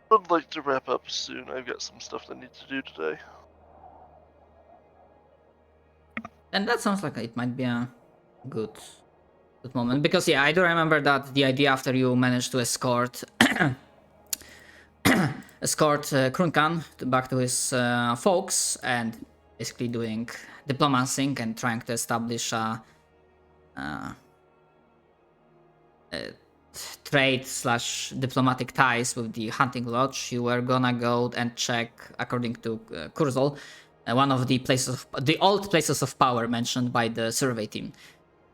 I'd like to wrap up soon. I've got some stuff I need to do today. And that sounds like it might be a good moment because yeah, I do remember that the idea after you managed to escort Krunkan back to his folks and basically doing diplomacy and trying to establish a trade/diplomatic ties with the hunting lodge. You were gonna go and check, according to Kurzol, one of the old places of power mentioned by the survey team.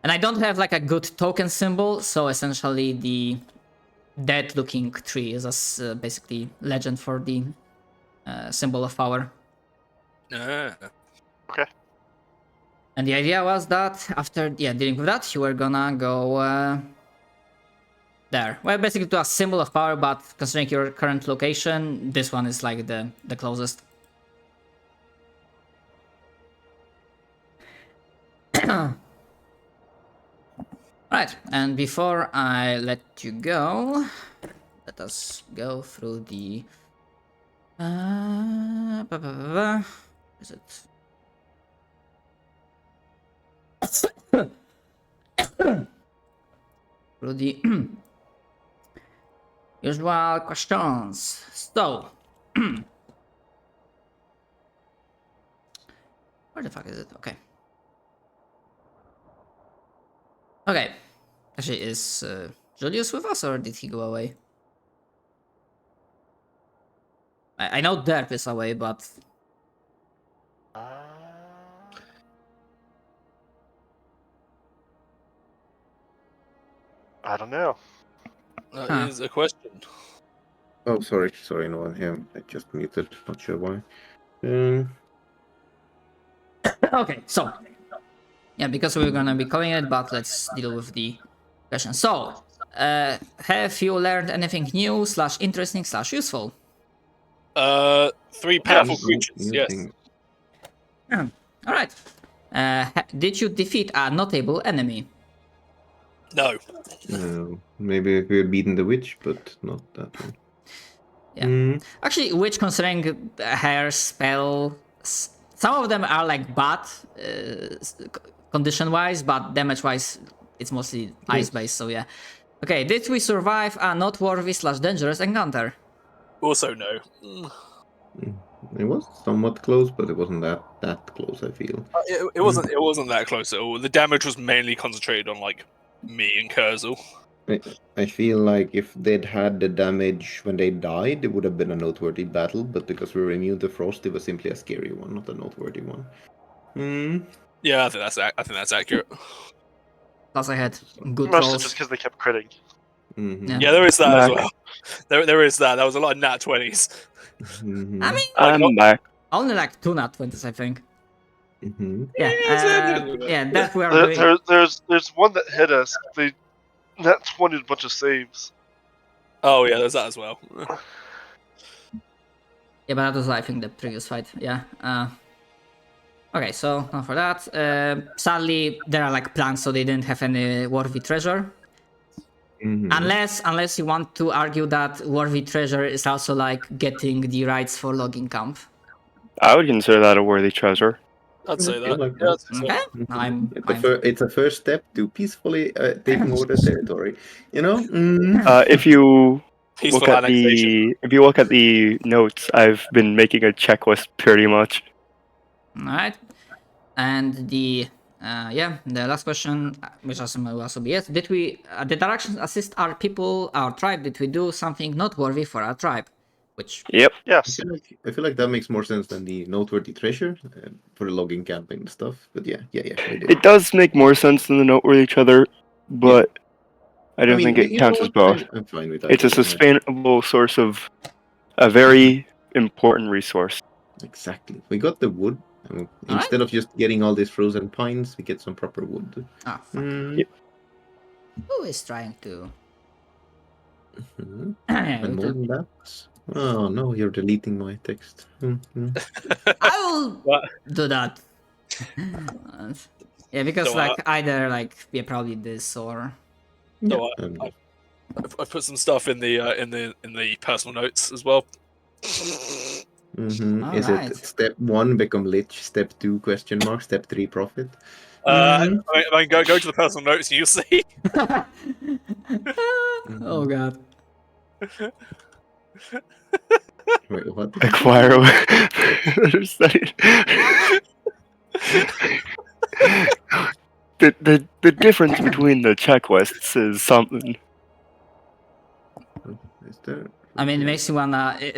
And I don't have like a good token symbol, so essentially the dead-looking tree is basically legend for the symbol of power. Okay. And the idea was that after dealing with that, you were gonna go there. Well, basically to a symbol of power, but considering your current location, this one is like the closest. Right, and before I let you go, let us go through the is it through the usual questions. So where the fuck is it? Okay. Actually, is Julius with us or did he go away? I know Derp is away, but I don't know. That is a question. Oh, sorry, no one here. I just muted. Not sure why. okay. So yeah, because we're gonna be calling it, but let's deal with the question. So, have you learned anything new / interesting / useful? 3 powerful Yes. creatures. Yes. All right. Did you defeat a notable enemy? No. No, maybe if we had beaten the witch, but not that one. Yeah. Actually, which considering her spell, some of them are like bad condition-wise, but damage-wise, it's mostly ice-based. So yeah. Okay. Did we survive a noteworthy / dangerous encounter? Also no. It was somewhat close, but it wasn't that close, I feel. It wasn't that close at all. The damage was mainly concentrated on like me and Kurzel. I feel like if they'd had the damage when they died, it would have been a noteworthy battle, but because we were immune to frost, it was simply a scary one, not a noteworthy one. Yeah, I think that's accurate. Plus, I had good Mostly rolls. just because they kept critting. Mm-hmm. Yeah, there is that as well. There is that. There was a lot of nat 20s. Mm-hmm. I mean, I'm back. only like 2 nat 20s, I think. Mm-hmm. Yeah, that we are doing. There's one that hit us. They nat 20 a bunch of saves. Oh yeah, there's that as well. Yeah, but that was, I think, the previous fight. Yeah. Okay, so now for that. Sadly, there are like plans, so they didn't have any worthy treasure. Mm-hmm. Unless you want to argue that worthy treasure is also like getting the rights for logging camp. I would consider that a worthy treasure. I'd say Yeah, that. like Yeah, that. I'd say so. Okay, It's a first step to peacefully taking over the territory. You know. If you Peaceful look at annexation. if you look at the notes, I've been making a checklist pretty much. all right. And the last question, which will also be it. Did our actions assist our people, our tribe? Did we do something noteworthy for our tribe? Which Yep. Yes. I feel like that makes more sense than the noteworthy treasure for the logging camping and stuff. But yeah, we did. It does make more sense than the noteworthy treasure, but I don't think it you know counts as what? both. I'm fine with that. It's a sustainable source of a very important resource. Exactly. We got the wood And instead of just getting all these frozen pines, we get some proper wood. Ah, fuck. Mm. Who is trying to? Mhm. Yeah, And more than that. Oh no, you're deleting my text. I will What? do that. Yeah, because So, like either like yeah, probably this or Yeah. So, I put some stuff in the personal notes as well. Is Alright. it step 1 become lich, step 2 question mark, step 3 profit? I mean, go to the personal notes and you'll see. Oh god. Wait, what? Acquire better studied. The difference between the checklists is something. Is there? I mean, it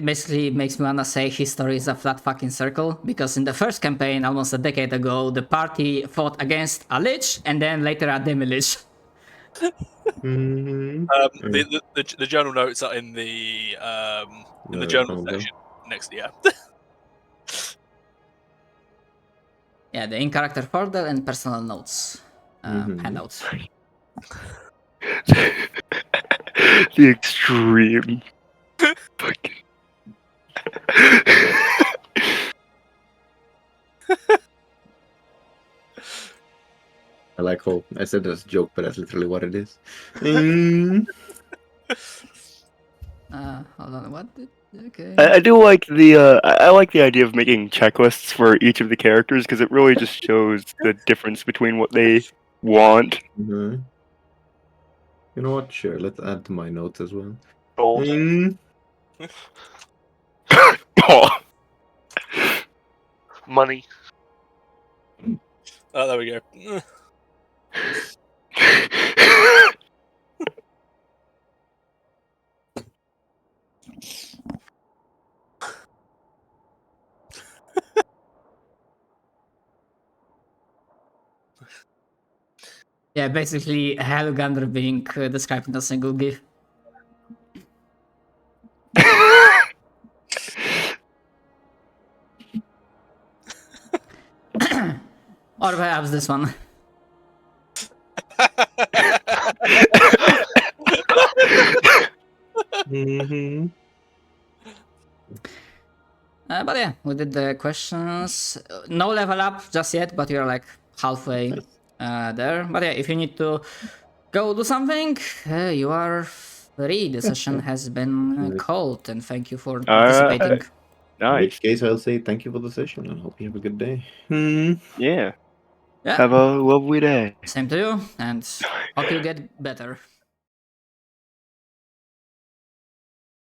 basically makes me wanna say history is a flat fucking circle, because in the first campaign, almost a decade ago, the party fought against a lich and then later a demi-lich. The journal notes are in the journal section next. Yeah. Yeah, the in-character folder and personal notes handouts. The extreme. Fucking. I like hope. I said that's a joke, but that's literally what it is. Hold on, what did... Okay. I do like the I like the idea of making checklists for each of the characters because it really just shows the difference between what they want. You know what? Sure, let's add to my notes as well. Gold. Oh. Money. Oh, there we go. Yeah, basically Helgander being described in a single GIF. Or perhaps this one. But yeah, we did the questions. No level up just yet, but you're like halfway there. But yeah, if you need to go do something, you are free. The session has been called, and thank you for participating. In Nice. which case, I'll say thank you for the session and hope you have a good day. Yeah. Yeah. Have a lovely day. Same to you, and hope you get better.